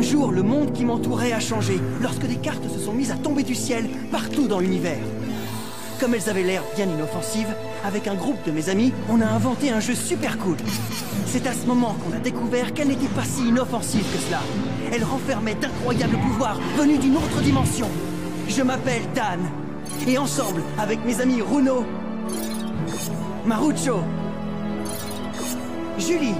jour, le monde qui m'entourait a changé, lorsque des cartes se sont mises à tomber du ciel partout dans l'univers. Comme elles avaient l'air bien inoffensives, avec un groupe de mes amis, on a inventé un jeu super cool. C'est à ce moment qu'on a découvert qu'elle n'était pas si inoffensive que cela. Elle renfermait d'incroyables pouvoirs venus d'une autre dimension. Je m'appelle Dan, et ensemble, avec mes amis Runo, Marucho, Julie,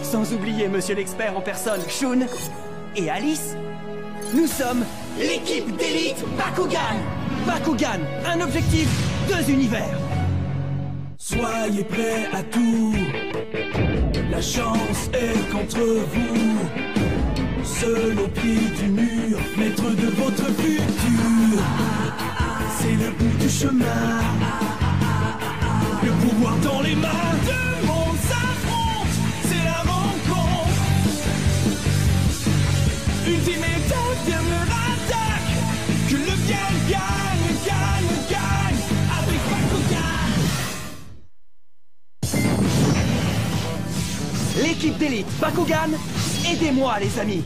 sans oublier Monsieur l'expert en personne, Shun, et Alice, nous sommes l'équipe d'élite Bakugan. Bakugan, un objectif, 2 univers. Soyez prêts à tout, la chance est contre vous. Seul au pied du mur, maître de votre futur. C'est le bout du chemin, le pouvoir dans les mains. Deux mondes s'affrontent, c'est la rencontre. Ultimate dernière attaque, que le bien gagne, gagne, gagne, avec Bakugan. L'équipe d'élite Bakugan, aidez-moi les amis.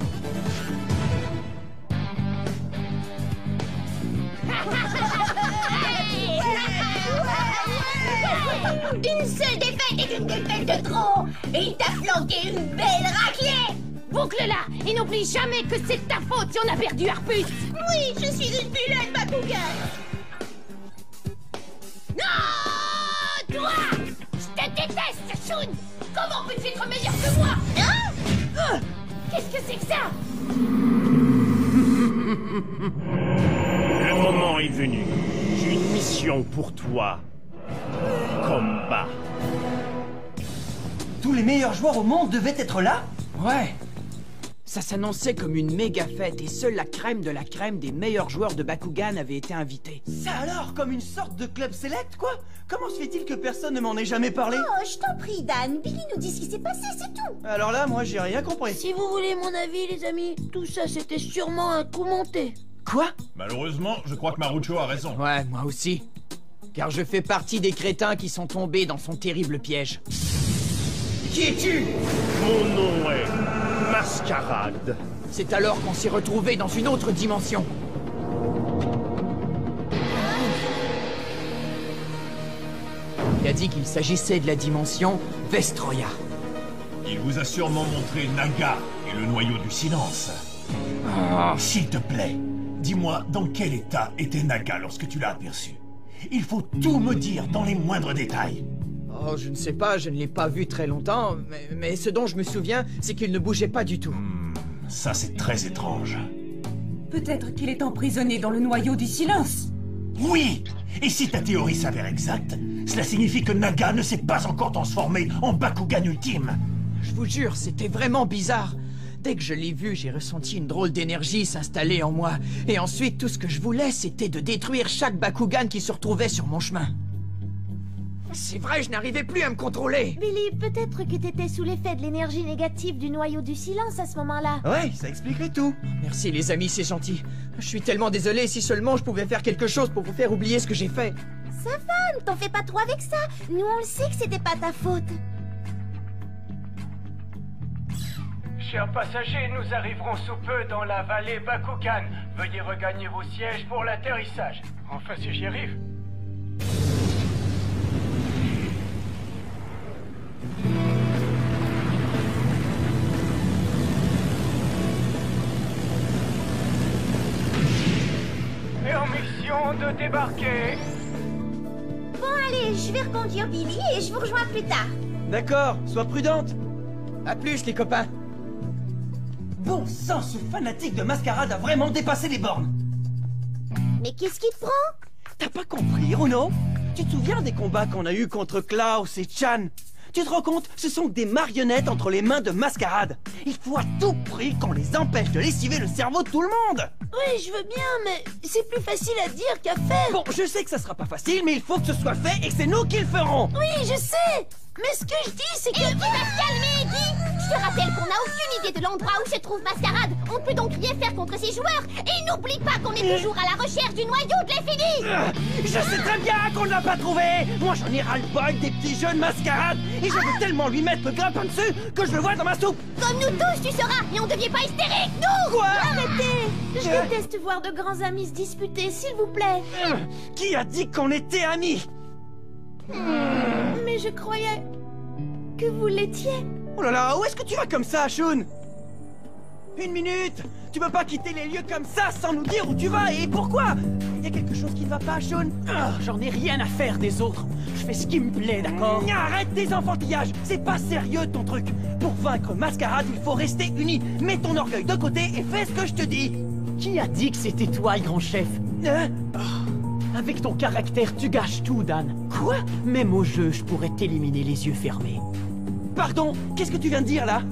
Une seule défaite est une défaite de trop. Et il t'a flanqué une belle raclée. Boucle-la et n'oublie jamais que c'est ta faute si on a perdu Arpus. Oui, je suis une vilaine Bakugan. Non, toi, je te déteste, Shun. Comment peux-tu être meilleur que moi? Qu'est-ce que c'est que ça? Le moment est venu. J'ai une mission pour toi. Combat. Tous les meilleurs joueurs au monde devaient être là? Ouais. Ça s'annonçait comme une méga fête et seule la crème de la crème des meilleurs joueurs de Bakugan avait été invitée. Ça alors, comme une sorte de club select, quoi? Comment se fait-il que personne ne m'en ait jamais parlé? Oh, je t'en prie, Dan. Billy nous dit ce qui s'est passé, c'est tout. Alors là, moi, j'ai rien compris. Si vous voulez mon avis, les amis, tout ça c'était sûrement un coup monté. Quoi? Malheureusement, je crois que Marucho a raison. Ouais, moi aussi. Car je fais partie des crétins qui sont tombés dans son terrible piège. Qui es-tu? Mon nom est Mascarade. C'est alors qu'on s'est retrouvés dans une autre dimension. Il a dit qu'il s'agissait de la dimension Vestroya. Il vous a sûrement montré Naga et le noyau du silence. S'il te plaît, dis-moi dans quel état était Naga lorsque tu l'as aperçu. Il faut tout me dire dans les moindres détails. Oh, je ne sais pas, je ne l'ai pas vu très longtemps, mais ce dont je me souviens, c'est qu'il ne bougeait pas du tout. Ça, c'est très étrange. Peut-être qu'il est emprisonné dans le noyau du silence. Oui! Et si ta théorie s'avère exacte, cela signifie que Naga ne s'est pas encore transformé en Bakugan ultime. Je vous jure, c'était vraiment bizarre. Dès que je l'ai vu, j'ai ressenti une drôle d'énergie s'installer en moi. Et ensuite, tout ce que je voulais, c'était de détruire chaque Bakugan qui se retrouvait sur mon chemin. C'est vrai, je n'arrivais plus à me contrôler. Billy, peut-être que t'étais sous l'effet de l'énergie négative du noyau du silence à ce moment-là. Ouais, ça expliquerait tout. Merci les amis, c'est gentil. Je suis tellement désolé, si seulement je pouvais faire quelque chose pour vous faire oublier ce que j'ai fait. Ça va, ne t'en fais pas trop avec ça. Nous, on le sait que c'était pas ta faute. Chers passagers, nous arriverons sous peu dans la vallée Bakugan. Veuillez regagner vos sièges pour l'atterrissage. Enfin, si j'y arrive. Permission de débarquer. Bon, allez, je vais reconduire Billy et je vous rejoins plus tard. D'accord, sois prudente. À plus les copains. Bon sang, ce fanatique de Mascarade a vraiment dépassé les bornes. Mais qu'est-ce qui te prend? T'as pas compris, Runo? Tu te souviens des combats qu'on a eus contre Klaus et Chan? Tu te rends compte? Ce sont des marionnettes entre les mains de Mascarade. Il faut à tout prix qu'on les empêche de lessiver le cerveau de tout le monde. Oui, je veux bien, mais c'est plus facile à dire qu'à faire. Bon, je sais que ça sera pas facile, mais il faut que ce soit fait et que c'est nous qui le ferons. Oui, je sais. Mais ce que je dis, c'est que... Et tu vas te calmer, Guy. Je te rappelle qu'on n'a aucune idée de l'endroit où se trouve Mascarade. On ne peut donc rien faire contre ces joueurs. Et n'oublie pas qu'on est toujours à la recherche du noyau de l'infini. Je sais très bien qu'on ne l'a pas trouvé. Moi, j'en ai ras-le-bol des petits jeux de Mascarade. Et je veux tellement lui mettre le grappin dessus que je le vois dans ma soupe. Comme nous tous, tu seras. Et on ne devient pas hystérique, nous. Quoi? Arrêtez! Je déteste voir de grands amis se disputer, s'il vous plaît. Qui a dit qu'on était amis? Mais je croyais que vous l'étiez. Oh là là, où est-ce que tu vas comme ça, Shun? Une minute! Tu peux pas quitter les lieux comme ça sans nous dire où tu vas et pourquoi? Y a quelque chose qui ne va pas, Shun? J'en ai rien à faire des autres. Je fais ce qui me plaît, d'accord? Arrête tes enfantillages! C'est pas sérieux ton truc! Pour vaincre Mascarade, il faut rester unis! Mets ton orgueil de côté et fais ce que je te dis! Qui a dit que c'était toi, grand chef? Hein? Avec ton caractère, tu gâches tout, Dan. Quoi? Même au jeu, je pourrais t'éliminer les yeux fermés. Pardon, qu'est-ce que tu viens de dire là?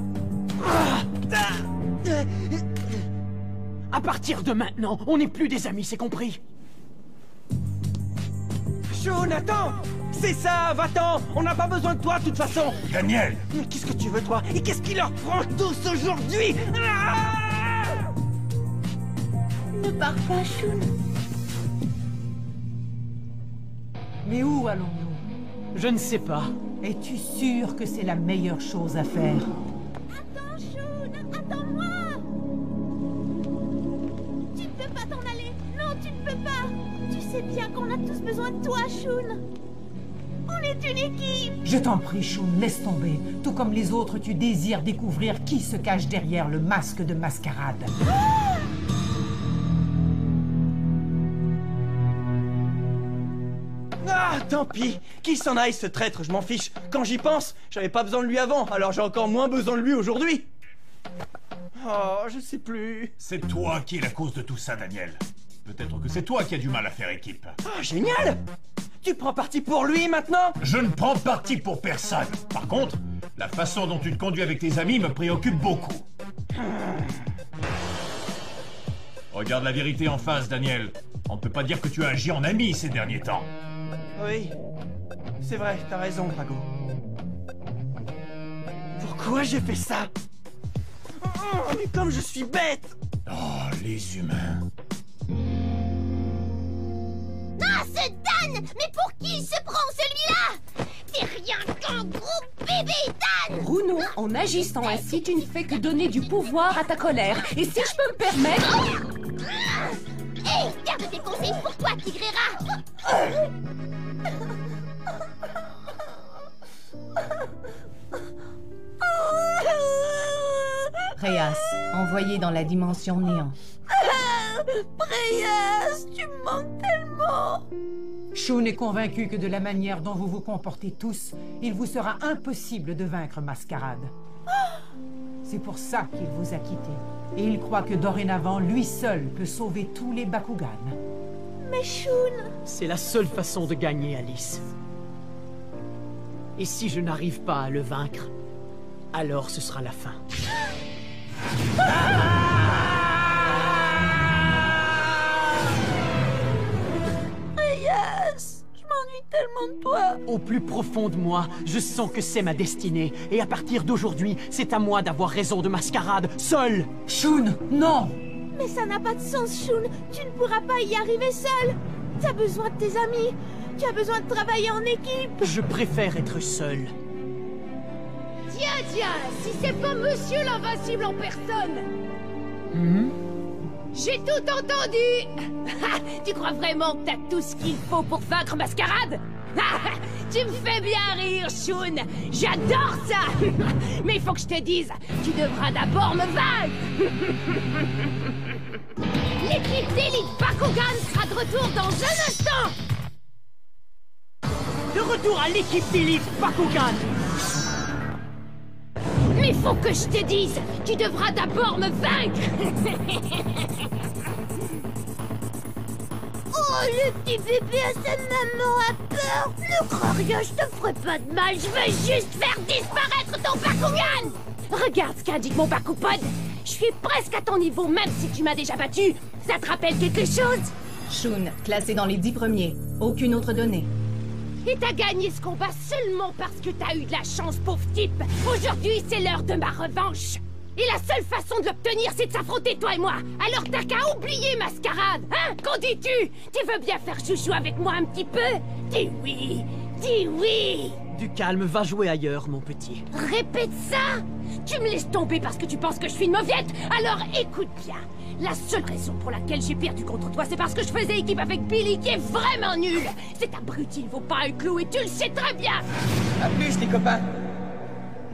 À partir de maintenant, on n'est plus des amis, c'est compris? Shun, attends! C'est ça, va-t'en! On n'a pas besoin de toi de toute façon! Daniel! Mais qu'est-ce que tu veux, toi? Et qu'est-ce qui leur prend tous aujourd'hui? Ne pars pas, Shun. Mais où allons-nous? Je ne sais pas. Es-tu sûr que c'est la meilleure chose à faire? Attends, Shun! Attends-moi! Tu ne peux pas t'en aller! Non, tu ne peux pas! Tu sais bien qu'on a tous besoin de toi, Shun! On est une équipe! Je t'en prie, Shun, laisse tomber. Tout comme les autres, tu désires découvrir qui se cache derrière le masque de Mascarade. Ah, tant pis! Qu'il s'en aille, ce traître, je m'en fiche. Quand j'y pense, j'avais pas besoin de lui avant, alors j'ai encore moins besoin de lui aujourd'hui. Oh, je sais plus. C'est toi qui es la cause de tout ça, Daniel. Peut-être que c'est toi qui as du mal à faire équipe. Ah, génial! Tu prends parti pour lui maintenant? Je ne prends parti pour personne. Par contre, la façon dont tu te conduis avec tes amis me préoccupe beaucoup. Regarde la vérité en face, Daniel. On ne peut pas dire que tu as agi en ami ces derniers temps. Oui, c'est vrai, t'as raison, Drago. Pourquoi j'ai fait ça? Oh, mais comme je suis bête! Oh, les humains. Ah, ce Dan! Mais pour qui il se prend, celui-là? T'es rien qu'un gros bébé, Dan! Bruno, en agissant ainsi, tu ne fais que donner du pouvoir à ta colère. Et si je peux me permettre... Hé, garde tes conseils pour toi, Tigrera! Préas, envoyé dans la dimension néant. Préas, tu me manques tellement! Shun est convaincu que de la manière dont vous vous comportez tous, il vous sera impossible de vaincre Mascarade. C'est pour ça qu'il vous a quitté. Et il croit que dorénavant, lui seul peut sauver tous les Bakugan. Mais Shun... C'est la seule façon de gagner, Alice. Et si je n'arrive pas à le vaincre, alors ce sera la fin. Préas, je m'ennuie tellement de toi. Au plus profond de moi, je sens que c'est ma destinée. Et à partir d'aujourd'hui, c'est à moi d'avoir raison de Mascarade, seul. Shun, non! Mais ça n'a pas de sens, Shun. Tu ne pourras pas y arriver seul. Tu as besoin de tes amis. Tu as besoin de travailler en équipe. Je préfère être seul. Tiens, si c'est pas Monsieur l'Invincible en personne. J'ai tout entendu. Tu crois vraiment que t'as tout ce qu'il faut pour vaincre Mascarade? Tu me fais bien rire, Shun. J'adore ça. Mais il faut que je te dise, tu devras d'abord me vaincre. L'équipe d'élite Bakugan sera de retour dans un instant. De retour à l'équipe d'élite Bakugan. Mais faut que je te dise, tu devras d'abord me vaincre. Oh, le petit bébé à sa maman a peur! Ne crois rien, je te ferai pas de mal, je veux juste faire disparaître ton Bakugan! Regarde ce qu'indique mon Bakupod. Je suis presque à ton niveau, même si tu m'as déjà battu. Ça te rappelle quelque chose? Shun, classé dans les 10 premiers. Aucune autre donnée. Et t'as gagné ce combat seulement parce que t'as eu de la chance, pauvre type. Aujourd'hui, c'est l'heure de ma revanche. Et la seule façon de l'obtenir, c'est de s'affronter, toi et moi. Alors t'as qu'à oublier, Mascarade. Hein? Qu'en dis-tu? Tu veux bien faire chouchou avec moi un petit peu? Dis oui. Dis oui. Du calme, va jouer ailleurs, mon petit. Répète ça. Tu me laisses tomber parce que tu penses que je suis une mauviette? Alors écoute bien. La seule raison pour laquelle j'ai perdu contre toi, c'est parce que je faisais équipe avec Billy, qui est vraiment nul. Cet abruti ne vaut pas un clou et tu le sais très bien. À plus, les copains.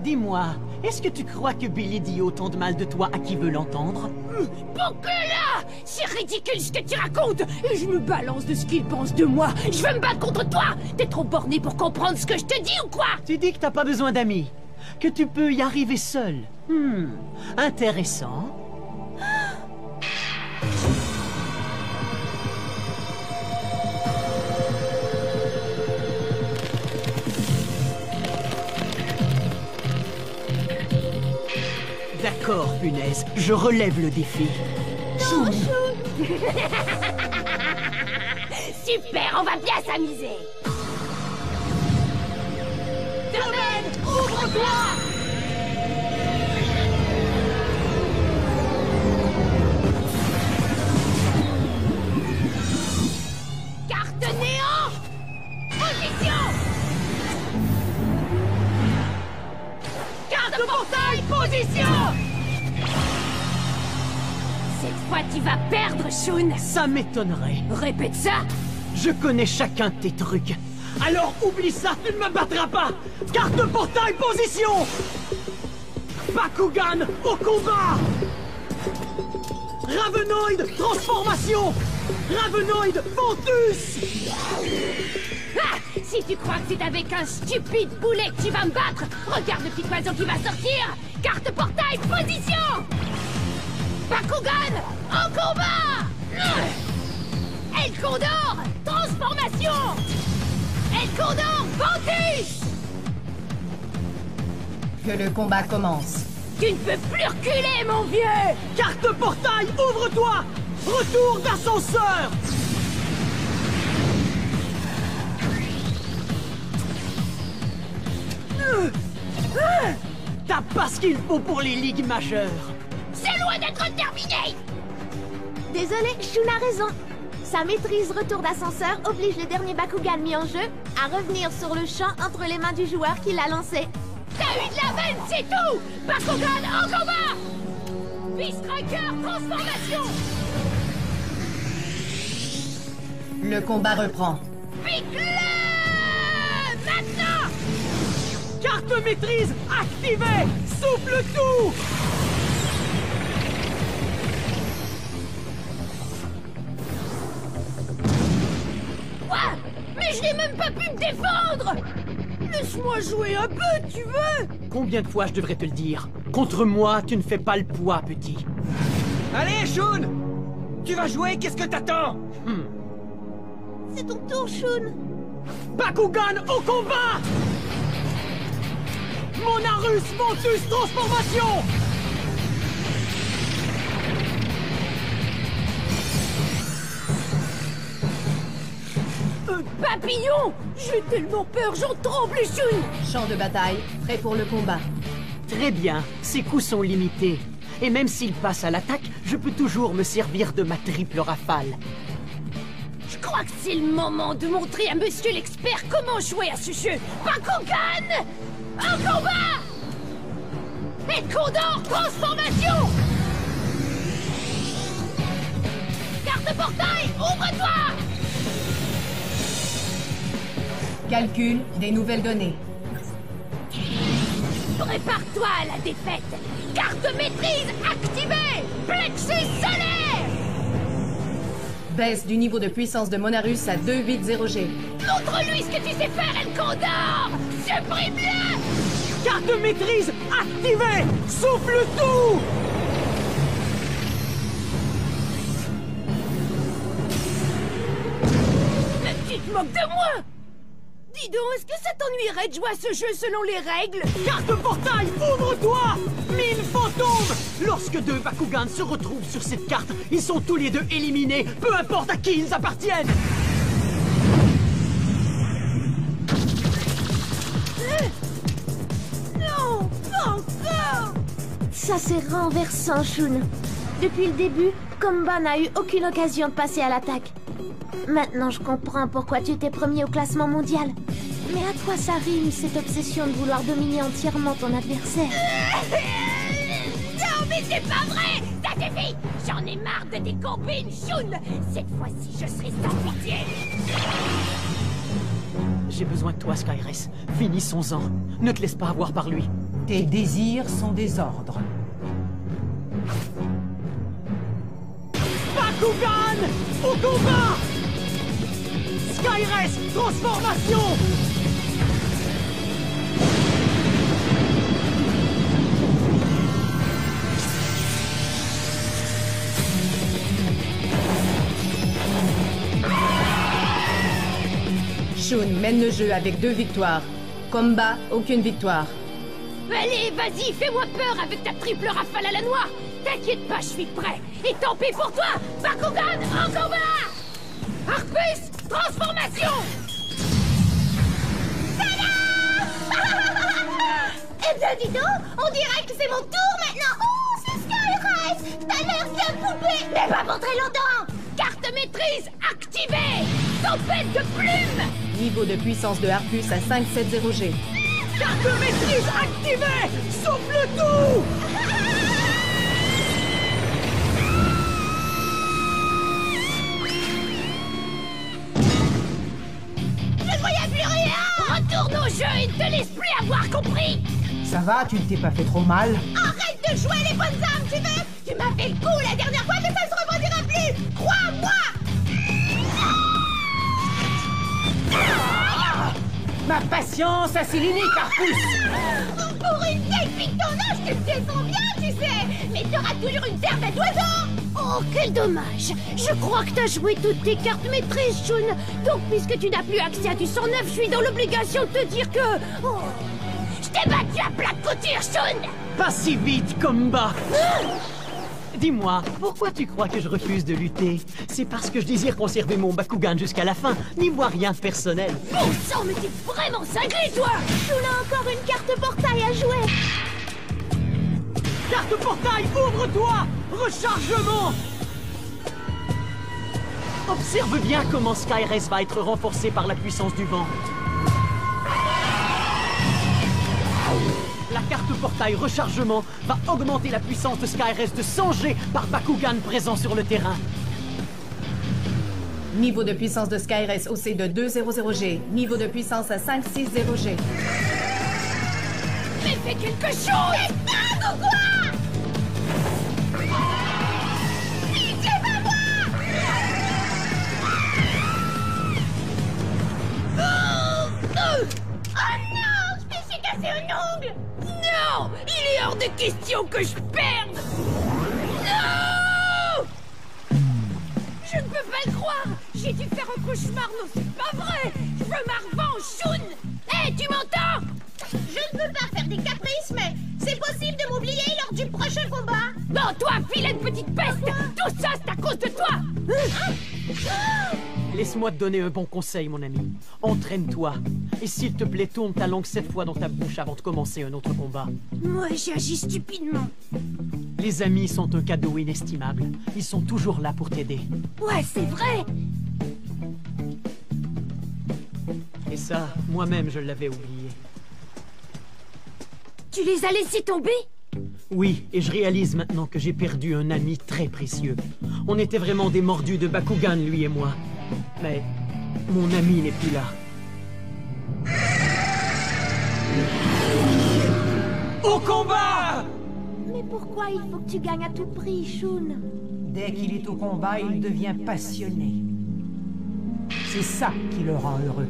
Dis-moi, est-ce que tu crois que Billy dit autant de mal de toi à qui veut l'entendre? Là, c'est ridicule ce que tu racontes. Et je me balance de ce qu'il pense de moi. Je veux me battre contre toi. T'es trop borné pour comprendre ce que je te dis ou quoi? Tu dis que t'as pas besoin d'amis, que tu peux y arriver seul. Intéressant. D'accord, punaise, je relève le défi. Non, Shun. Super, on va bien s'amuser. Domaine, ouvre-toi. Carte néant. Position. Carte portail, position. Cette fois, tu vas perdre, Shun. Ça m'étonnerait. Répète ça. Je connais chacun de tes trucs. Alors oublie ça, tu ne me battras pas. Carte portail, position. Bakugan, au combat. Ravenoid, transformation. Ravenoid, Ventus. Ah, si tu crois que c'est avec un stupide boulet que tu vas me battre, regarde le petit oiseau qui va sortir. Carte portail, position. Bakugan, en combat. El Condor, transformation. El Condor, Ventus. Que le combat commence. Tu ne peux plus reculer, mon vieux. Carte portail, ouvre-toi. Retour d'ascenseur. T'as pas ce qu'il faut pour les ligues majeures. C'est loin d'être terminé. Désolé, Shun a raison. Sa maîtrise retour d'ascenseur oblige le dernier Bakugan mis en jeu à revenir sur le champ entre les mains du joueur qui l'a lancé. T'as eu de la veine, c'est tout. Bakugan, en combat. Beast Striker, transformation. Le combat reprend. Pique-le maintenant. Carte maîtrise activée. Souffle tout. Quoi? Mais je n'ai même pas pu me défendre. Laisse-moi jouer un peu, tu veux? Combien de fois je devrais te le dire? Contre moi, tu ne fais pas le poids, petit. Allez, Shun. Tu vas jouer, qu'est-ce que t'attends? C'est ton tour, Shun. Bakugan au combat. Monarus Ventus transformation. Papillon! J'ai tellement peur, j'en tremble, Shun! Champ de bataille, prêt pour le combat. Très bien, ses coups sont limités. Et même s'il passe à l'attaque, je peux toujours me servir de ma triple rafale. Je crois que c'est le moment de montrer à monsieur l'expert comment jouer à ce jeu! Bakugan! En combat! Et Condor, transformation! Carte portail, ouvre-toi! Calcul des nouvelles données. Prépare-toi à la défaite! Carte maîtrise activée! Plexus solaire! Baisse du niveau de puissance de Monarus à 280G. Montre-lui ce que tu sais faire, El Condor! Supprime-le! Carte maîtrise activée! Souffle tout! Mais tu te moques de moi! Dis donc, est-ce que ça t'ennuierait de jouer à ce jeu selon les règles? Carte portail, ouvre-toi! Mine fantôme! Lorsque deux Bakugans se retrouvent sur cette carte, ils sont tous les deux éliminés, peu importe à qui ils appartiennent! Ça c'est renversant, Shun. Depuis le début, Komba n'a eu aucune occasion de passer à l'attaque. Maintenant je comprends pourquoi tu étais premier au classement mondial. Mais à quoi ça rime, cette obsession de vouloir dominer entièrement ton adversaire? Non, mais c'est pas vrai! Ça suffit! J'en ai marre de tes combines, Shun! Cette fois-ci, je serai sans pitié! J'ai besoin de toi, Skyress. Finissons-en. Ne te laisse pas avoir par lui. Tes désirs sont des ordres. Bakugan! Au combat! Skyress, transformation! Shun mène le jeu avec 2 victoires. Komba, aucune victoire. Allez, vas-y, fais-moi peur avec ta triple rafale à la noix! T'inquiète pas, je suis prêt! Et tant pis pour toi! Bakugan, en combat! Arcus, transformation! Eh bien, dis donc, on dirait que c'est mon tour maintenant. Oh, c'est Skyress. T'as l'air bien poupée, mais pas pour très longtemps. Carte maîtrise activée! Tempête de plumes! Niveau de puissance de Arcus à 570G. Carte maîtrise activée! Souffle tout! Je ne voyais plus rien! Retourne au jeu et ne te laisse plus avoir compris! Ça va, tu ne t'es pas fait trop mal? Arrête de jouer les bonnes armes, tu veux? Tu m'as fait le coup la dernière fois, mais ça ne se reproduira plus. Crois-moi! Ma patience a ses limites, Arcus! Pour une vieille fille de ton âge, tes pieds sont bien, tu sais. Mais t'auras toujours une cervelle d'oiseau. Oh, quel dommage! Je crois que t'as joué toutes tes cartes maîtrises, Shun. Donc, puisque tu n'as plus accès à du 109, je suis dans l'obligation de te dire que... Oh, je t'ai battu à plat de couture, Shun! Pas si vite, Komba! Dis-moi, pourquoi tu crois que je refuse de lutter? C'est parce que je désire conserver mon Bakugan jusqu'à la fin. N'y vois rien de personnel. Bon sang, mais t'es vraiment cinglé, toi! Shun a encore une carte portail à jouer. Carte portail, ouvre-toi! Rechargement! Observe bien comment Skyress va être renforcé par la puissance du vent. La carte portail rechargement va augmenter la puissance de Skyress de 100G par Bakugan présent sur le terrain. Niveau de puissance de Skyress haussé de 200G. Niveau de puissance à 560G. Mais fais quelque chose! T'es dingue ou quoi? Non! Il est hors de question que je perde! Non! Je ne peux pas le croire! J'ai dû faire un cauchemar, non, c'est pas vrai! Je veux ma revanche, Shun! Hé, tu m'entends? Je ne veux pas faire des caprices, mais c'est possible de m'oublier lors du prochain combat? Non, toi, vilaine petite peste! Tout ça, c'est à cause de toi! Laisse-moi te donner un bon conseil, mon ami. Entraîne-toi. Et s'il te plaît, tourne ta langue 7 fois dans ta bouche avant de commencer un autre combat. Moi, j'ai agi stupidement. Les amis sont un cadeau inestimable. Ils sont toujours là pour t'aider. Ouais, c'est vrai! Et ça, moi-même, je l'avais oublié. Tu les as laissés tomber? Oui, et je réalise maintenant que j'ai perdu un ami très précieux. On était vraiment des mordus de Bakugan, lui et moi. Mais mon ami n'est plus là. Au combat! Mais pourquoi il faut que tu gagnes à tout prix, Shun? Dès qu'il est au combat, il devient passionné. C'est ça qui le rend heureux.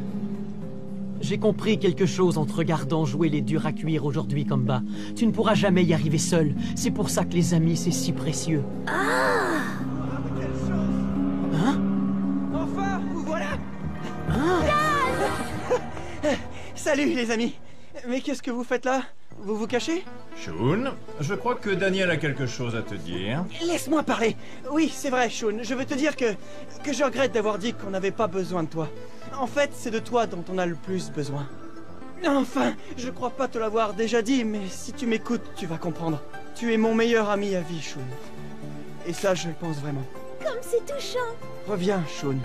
J'ai compris quelque chose en te regardant jouer les durs à cuire aujourd'hui, Komba. Tu ne pourras jamais y arriver seul. C'est pour ça que les amis, c'est si précieux. Ah! Hein? Enfin, vous voilà! Salut, les amis! Mais qu'est-ce que vous faites là? Vous vous cachez? Shun, je crois que Daniel a quelque chose à te dire. Laisse-moi parler. Oui, c'est vrai, Shun. Je veux te dire que je regrette d'avoir dit qu'on n'avait pas besoin de toi. En fait, c'est de toi dont on a le plus besoin. Enfin, je crois pas te l'avoir déjà dit, mais si tu m'écoutes, tu vas comprendre. Tu es mon meilleur ami à vie, Shun. Et ça, je le pense vraiment. Comme c'est touchant. Reviens, Shun.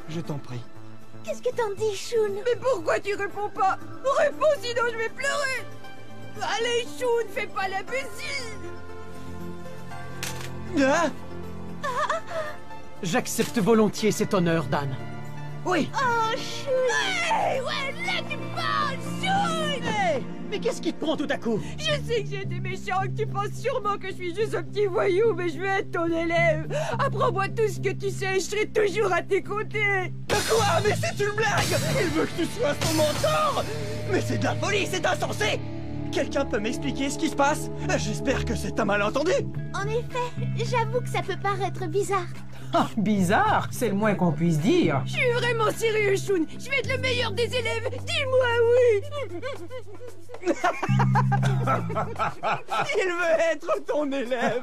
Je t'en prie. Qu'est-ce que t'en dis, Shun? Mais pourquoi tu réponds pas? Réponds, sinon je vais pleurer. Allez, Shun, fais pas l'imbécile. Ah! J'accepte volontiers cet honneur, Dan. Oui. Oh, Shun. Hey, ouais, là tu parles, Shun. Hey, mais qu'est-ce qui te prend tout à coup? Je sais que j'ai été méchant, que tu penses sûrement que je suis juste un petit voyou, mais je vais être ton élève. Apprends-moi tout ce que tu sais, je serai toujours à tes côtés. Quoi? Mais c'est une blague! Il veut que tu sois son mentor! Mais c'est de la folie, c'est insensé! Quelqu'un peut m'expliquer ce qui se passe? J'espère que c'est un malentendu! En effet, j'avoue que ça peut paraître bizarre. Ah, bizarre, c'est le moins qu'on puisse dire. Je suis vraiment sérieux, Shun. Je vais être le meilleur des élèves. Dis-moi oui. Il veut être ton élève!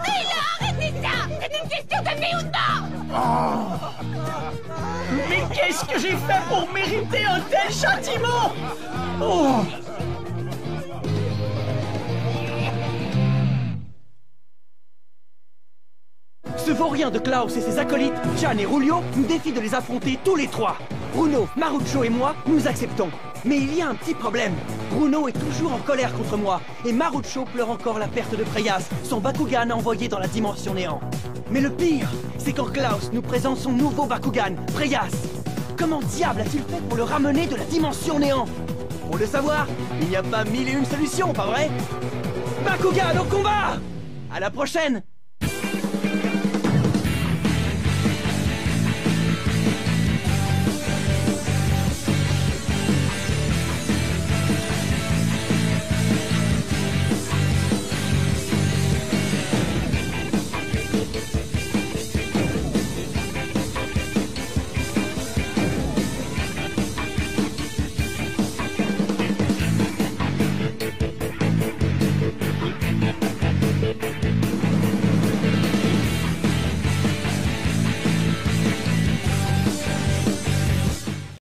Mais là, arrêtez ça! C'est une question de vie ou de mort! Mais qu'est-ce que j'ai fait pour mériter un tel châtiment? Oh! Ce vaurien de Klaus et ses acolytes, Chan et Rulio, nous défient de les affronter tous les trois. Bruno, Marucho et moi, nous acceptons. Mais il y a un petit problème. Bruno est toujours en colère contre moi, et Marucho pleure encore la perte de Preyas, son Bakugan envoyé dans la dimension néant. Mais le pire, c'est quand Klaus nous présente son nouveau Bakugan, Preyas. Comment diable a-t-il fait pour le ramener de la dimension néant? Pour le savoir, il n'y a pas 1001 solutions, pas vrai? Bakugan au combat! À la prochaine!